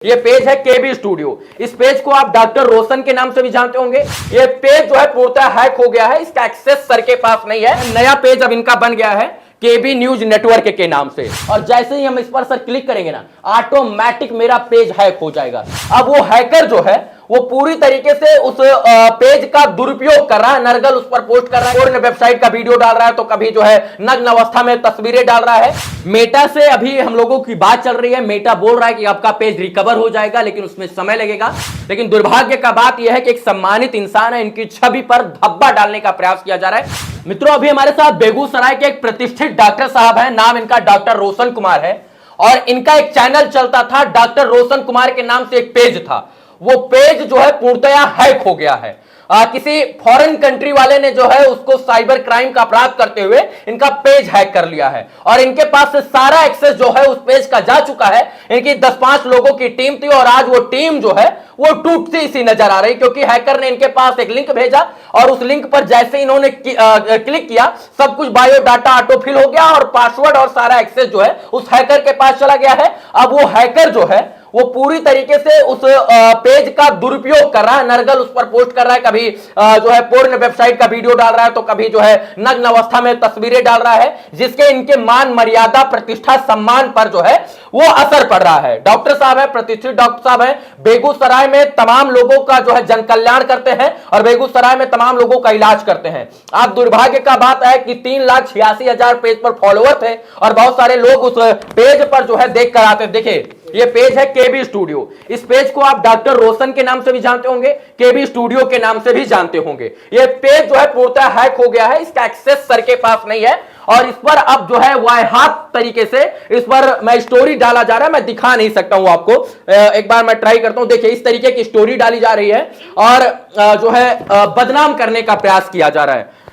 ये पेज है केबी स्टूडियो। इस पेज को आप डॉक्टर रोशन के नाम से भी जानते होंगे। ये पेज जो है पूर्णतः हैक हो गया है, इसका एक्सेस सर के पास नहीं है। नया पेज अब इनका बन गया है केबी न्यूज नेटवर्क के नाम से, और जैसे ही हम इस पर सर क्लिक करेंगे ना, ऑटोमेटिक मेरा पेज हैक हो जाएगा। अब वो हैकर जो है वो पूरी तरीके से उस पेज का दुरुपयोग कर रहा है, नरगल उस पर पोस्ट कर रहा है, और वेबसाइट का वीडियो डाल रहा है, तो कभी जो है नग्न अवस्था में तस्वीरें डाल रहा है। मेटा से अभी हम लोगों की बात चल रही है, मेटा बोल रहा है कि आपका पेज रिकवर हो जाएगा, लेकिन उसमें समय लगेगा। लेकिन दुर्भाग्य का बात यह है कि एक सम्मानित इंसान है, इनकी छवि पर धब्बा डालने का प्रयास किया जा रहा है। मित्रों, अभी हमारे साथ बेगूसराय के एक प्रतिष्ठित डॉक्टर साहब हैं, नाम इनका डॉक्टर रोशन कुमार है, और इनका एक चैनल चलता था, डॉक्टर रोशन कुमार के नाम से एक पेज था। वो पेज जो है पूर्णतया हैक हो गया है। किसी फॉरेन कंट्री वाले ने जो है उसको साइबर क्राइम का अपराध करते हुए इनका पेज हैक कर लिया है, और इनके पास से सारा एक्सेस जो है उस पेज का जा चुका है। इनकी 10-5 लोगों की टीम थी, और आज वो टीम जो है वो टूटती सी नजर आ रही, क्योंकि हैकर ने इनके पास एक लिंक भेजा, और उस लिंक पर जैसे इन्होंने क्लिक किया, सब कुछ बायोडाटा ऑटोफिल हो गया, और पासवर्ड और सारा एक्सेस जो है उस हैकर के पास चला गया है। अब वो हैकर जो है वो पूरी तरीके से उस पेज का दुरुपयोग कर रहा है, नरगल उस पर पोस्ट कर रहा है, कभी जो है पोर्न वेबसाइट का वीडियो डाल रहा है, तो कभी जो है नग्न अवस्था में तस्वीरें डाल रहा है, जिसके इनके मान मर्यादा प्रतिष्ठा सम्मान पर जो है वो असर पड़ रहा है। डॉक्टर साहब है, प्रतिष्ठित डॉक्टर साहब है, बेगूसराय में तमाम लोगों का जो है जन कल्याण करते हैं, और बेगूसराय में तमाम लोगों का इलाज करते हैं। आप दुर्भाग्य का बात है कि 3,86,000 पेज पर फॉलोअर थे, और बहुत सारे लोग उस पेज पर जो है देख कर आते। देखिए, ये पेज है केबी स्टूडियो। इस पेज को आप डॉक्टर रोशन के नाम से भी जानते होंगे, केबी स्टूडियो के नाम से भी जानते होंगे। ये पेज जो है पूर्णतः हैक हो गया है, इसका एक्सेस सर के पास नहीं है, और इस पर अब जो है वायहात तरीके से इस पर मैं स्टोरी डाला जा रहा है। मैं दिखा नहीं सकता हूं आपको, एक बार मैं ट्राई करता हूं। देखिए, इस तरीके की स्टोरी डाली जा रही है, और जो है बदनाम करने का प्रयास किया जा रहा है।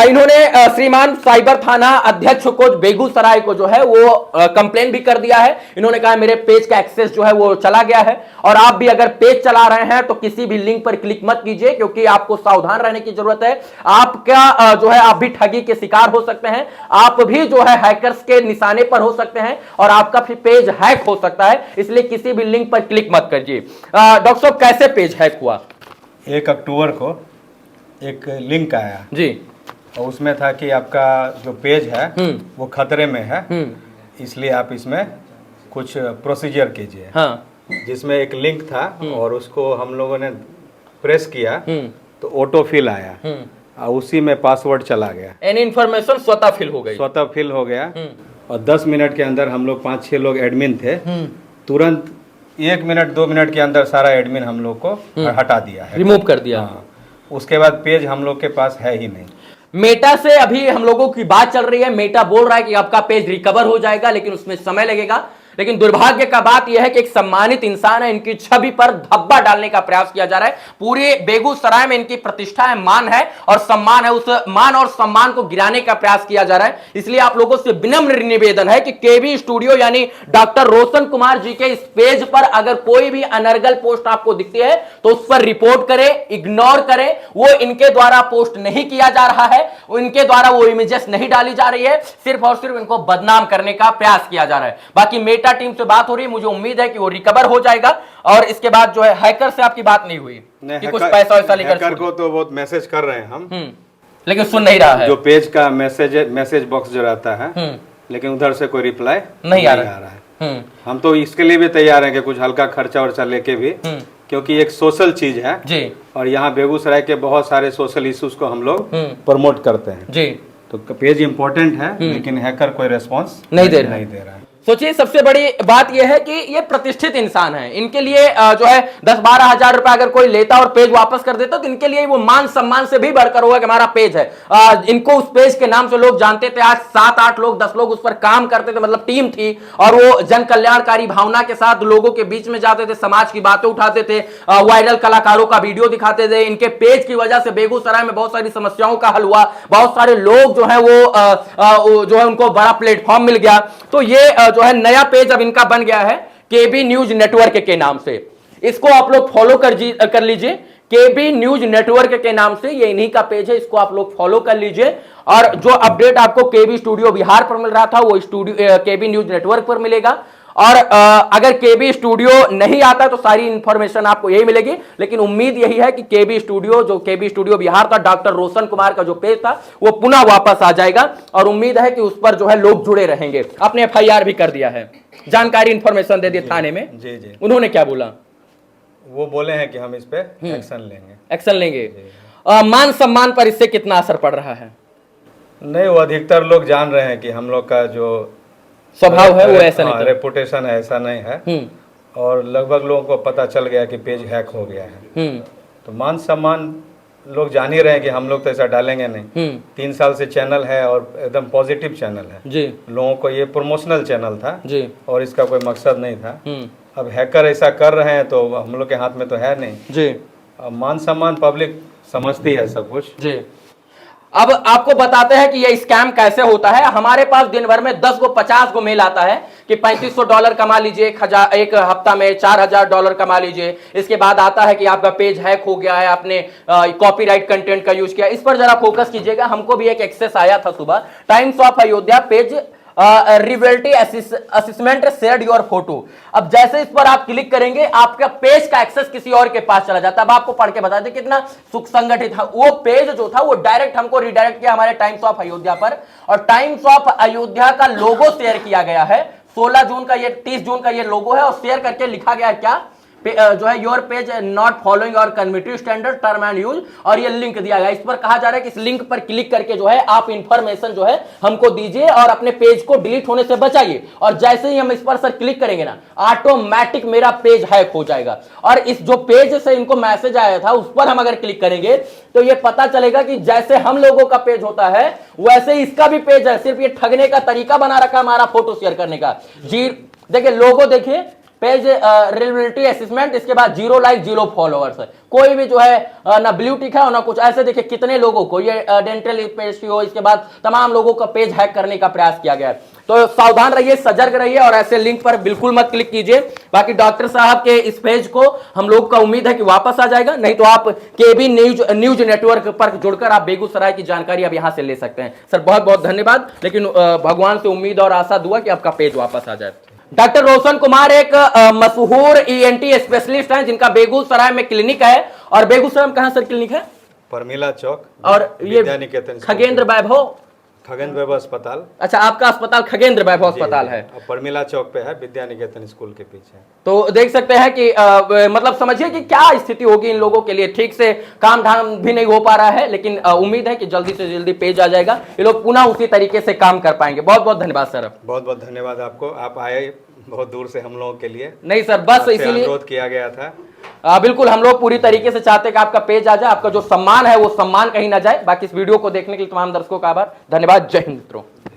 इन्होंने श्रीमान साइबर थाना अध्यक्ष को बेगूसराय को जो है वो कंप्लेन भी कर दिया है। इन्होंने कहा मेरे पेज का एक्सेस जो है वो चला गया है, और आप भी अगर पेज चला रहे हैं तो किसी भी लिंक पर क्लिक मत कीजिए, क्योंकि आपको सावधान रहने की जरूरत है। आपका जो है आप भी ठगी के शिकार हो सकते हैं, आप भी जो है हैकर्स के निशाने पर हो सकते हैं, और आपका भी पेज हैक हो सकता है, इसलिए किसी भी लिंक पर क्लिक मत कीजिए। डॉक्टर साहब, कैसे पेज हैक हुआ? 1 अक्टूबर को एक लिंक आया जी, और उसमें था कि आपका जो पेज है वो खतरे में है, इसलिए आप इसमें कुछ प्रोसीजर कीजिए। हाँ, जिसमें एक लिंक था, और उसको हम लोगों ने प्रेस किया तो ऑटो फिल आया, और उसी में पासवर्ड चला गया, एनी इंफॉर्मेशन स्वतः फिल हो गई, स्वतः फिल हो गया। और 10 मिनट के अंदर हम लोग 5-6 लोग एडमिन थे, तुरंत 1 मिनट 2 मिनट के अंदर सारा एडमिन हम लोग को हटा दिया है, रिमूव कर दिया। हाँ, उसके बाद पेज हम लोग के पास है ही नहीं। मेटा से अभी हम लोगों की बात चल रही है, मेटा बोल रहा है कि आपका पेज रिकवर हो जाएगा, लेकिन उसमें समय लगेगा। लेकिन दुर्भाग्य का बात यह है कि एक सम्मानित इंसान है, इनकी छवि पर धब्बा डालने का प्रयास किया जा रहा है। पूरे बेगूसराय में इनकी प्रतिष्ठा है, मान है और सम्मान है, उस मान और सम्मान को गिराने का प्रयास किया जा रहा है। इसलिए आप लोगों से विनम्र निवेदन है कि केबी स्टूडियो यानी डॉक्टर रोशन कुमार जी के इस पेज पर अगर कोई भी अनर्गल पोस्ट आपको दिखती है तो उस पर रिपोर्ट करें, इग्नोर करें। वो इनके द्वारा पोस्ट नहीं किया जा रहा है, इनके द्वारा वो इमेजेस नहीं डाली जा रही है, सिर्फ और सिर्फ इनको बदनाम करने का प्रयास किया जा रहा है। बाकी मेटा टीम से बात हो रही है, मुझे उम्मीद है कि वो रिकवर हो जाएगा, और इसके बाद जो है हैकर से आपकी बात नहीं हुई कि कुछ पैसा वैसा लेकर? हैकर को तो बहुत मैसेज कर रहे हैं हम, लेकिन सुन नहीं रहा है। जो पेज का मैसेज बॉक्स जो रहता है, लेकिन उधर से कोई रिप्लाई नहीं आ रहा है। हम तो इसके लिए भी तैयार हैं कि कुछ हल्का खर्चा वर्चा लेके भी, क्योंकि एक सोशल चीज है जी, और यहाँ बेगूसराय के बहुत सारे सोशल इश्यूज को हम लोग प्रमोट करते हैं जी। तो पेज इंपॉर्टेंट है, लेकिन हैकर कोई रेस्पॉन्स नहीं दे रहा है। सोचिए, सबसे बड़ी बात यह है कि ये प्रतिष्ठित इंसान है, इनके लिए जो है 10-12 हजार रुपए अगर कोई लेता और पेज वापस कर देता तो इनके लिए वो मान सम्मान से भी बढ़कर होगा कि हमारा पेज है। इनको उस पेज के नाम से लोग जानते थे, आज 7-8 लोग 10 लोग उस पर काम करते थे, मतलब टीम थी, और वो जन कल्याणकारी भावना के साथ लोगों के बीच में जाते थे, समाज की बातें उठाते थे, वायरल कलाकारों का वीडियो दिखाते थे। इनके पेज की वजह से बेगूसराय में बहुत सारी समस्याओं का हल हुआ, बहुत सारे लोग जो है वो जो है उनको बड़ा प्लेटफॉर्म मिल गया। तो ये जो है नया पेज अब इनका बन गया है केबी न्यूज नेटवर्क के नाम से। इसको आप लोग फॉलो कर लीजिए, केबी न्यूज नेटवर्क के नाम से, ये इन्हीं का पेज है, इसको आप लोग फॉलो कर लीजिए। और जो अपडेट आपको केबी स्टूडियो बिहार पर मिल रहा था वो स्टूडियो केबी न्यूज नेटवर्क पर मिलेगा। और अगर केबी स्टूडियो नहीं आता तो सारी इंफॉर्मेशन आपको यही मिलेगी, लेकिन उम्मीद यही है कि केबी स्टूडियो बिहार था, डॉक्टर रोशन कुमार का जो पेज था वो पुनः वापस आ जाएगा और उम्मीद है कि उस पर जो है लोग जुड़े रहेंगे। आपने FIR भी कर दिया है, जानकारी इंफॉर्मेशन दे दी थाने में। जी जी। उन्होंने क्या बोला? वो बोले हैं कि हम इस पे एक्शन लेंगे। मान सम्मान पर इससे कितना असर पड़ रहा है? नहीं, वो अधिकतर लोग जान रहे हैं कि हम लोग का जो स्वभाव है वो ऐसा नहीं, रेपुटेशन है ऐसा नहीं है, और लगभग लोगों को पता चल गया कि पेज हैक हो गया है। तो मान सम्मान लोग जान ही रहे हैं कि हम लोग तो ऐसा डालेंगे नहीं। 3 साल से चैनल है और एकदम पॉजिटिव चैनल है जी। लोगों को ये प्रमोशनल चैनल था जी, और इसका कोई मकसद नहीं था। अब हैकर ऐसा कर रहे हैं तो हम लोग के हाथ में तो है नहीं जी। अब मान सम्मान पब्लिक समझती है सब कुछ जी। अब आपको बताते हैं कि ये स्कैम कैसे होता है। हमारे पास दिन भर में 10 को 50 को मेल आता है कि $3500 कमा लीजिए, एक हफ्ता में $4000 कमा लीजिए। इसके बाद आता है कि आपका पेज हैक हो गया है, आपने कॉपीराइट कंटेंट का यूज किया। इस पर जरा फोकस कीजिएगा। हमको भी एक एक्सेस आया था सुबह, times of Ayodhya page reality assessment shared your photo. अब जैसे इस पर आप क्लिक करेंगे आपका पेज का एक्सेस किसी और के पास चला जाता है। अब आपको पढ़ के बता दें कितना सुसंगठित था वो पेज जो था, वो डायरेक्ट हमको रिडायरेक्ट किया हमारे टाइम्स ऑफ अयोध्या पर, और टाइम्स ऑफ अयोध्या का लोगो शेयर किया गया है। 16 जून का, ये 30 जून का ये लोगो है, और शेयर करके लिखा गया है क्या, जो है योर पेज नॉट फॉलोइंग और community standard term and use, और ये लिंक दिया गया। इस पर कहा जा रहा है कि इस लिंक पर क्लिक करके जो है आप इंफॉर्मेशन जो है हमको दीजिए और अपने पेज को डिलीट होने से बचाइए। और जैसे ही हम इस पर सर क्लिक करेंगे ना, ऑटोमेटिक मेरा पेज हैक हो जाएगा। और इस जो पेज से इनको मैसेज आया था उस पर हम अगर क्लिक करेंगे तो ये पता चलेगा कि जैसे हम लोगों का पेज होता है वैसे इसका भी पेज है, सिर्फ ये ठगने का तरीका बना रखा हमारा फोटो शेयर करने का। जी देखिए, लोगो देखिए, पेज रिलेबिलिटी असेसमेंट, इसके बाद 0 लाइक 0 फॉलोअर्स है। कोई भी जो है ना ब्लू टिक है और ना कुछ। ऐसे देखिए कितने लोगों को ये डेंटल पेज हो, इसके बाद तमाम लोगों का पेज हैक करने का प्रयास किया गया है। तो सावधान रहिए, सजग रहिए और ऐसे लिंक पर बिल्कुल मत क्लिक कीजिए। बाकी डॉक्टर साहब के इस पेज को हम लोग का उम्मीद है कि वापस आ जाएगा, नहीं तो आप केबी न्यूज नेटवर्क पर जुड़कर आप बेगूसराय की जानकारी अब यहां से ले सकते हैं। सर बहुत बहुत धन्यवाद, लेकिन भगवान से उम्मीद और आशा दुआ कि आपका पेज वापस आ जाए। डॉक्टर रोशन कुमार एक मशहूर ENT स्पेशलिस्ट हैं जिनका बेगूसराय में क्लिनिक है। और बेगूसराय में कहां सर क्लिनिक है? परमिला चौक और ये खगेंद्र वैभव अस्पताल। अच्छा, आपका अस्पताल खगेंद्र वैभव अस्पताल है, परमिला चौक पे है, विद्या निकेतन स्कूल के पीछे। तो देख सकते हैं कि मतलब समझिए कि क्या स्थिति होगी इन लोगों के लिए। ठीक से काम धाम भी नहीं हो पा रहा है, लेकिन उम्मीद है कि जल्दी से जल्दी पेज आ जाएगा, ये लोग पुनः उसी तरीके से काम कर पाएंगे। बहुत बहुत धन्यवाद सर। बहुत बहुत धन्यवाद आपको, आप आए बहुत दूर से हम लोगों के लिए। नहीं सर, बस इसीलिए अनुरोध किया गया था। बिल्कुल, हम लोग पूरी तरीके से चाहते हैं कि आपका पेज आ जाए, आपका जो सम्मान है वो सम्मान कहीं ना जाए। बाकी इस वीडियो को देखने के लिए तमाम दर्शकों का आभार, धन्यवाद। जय हिंद मित्रों।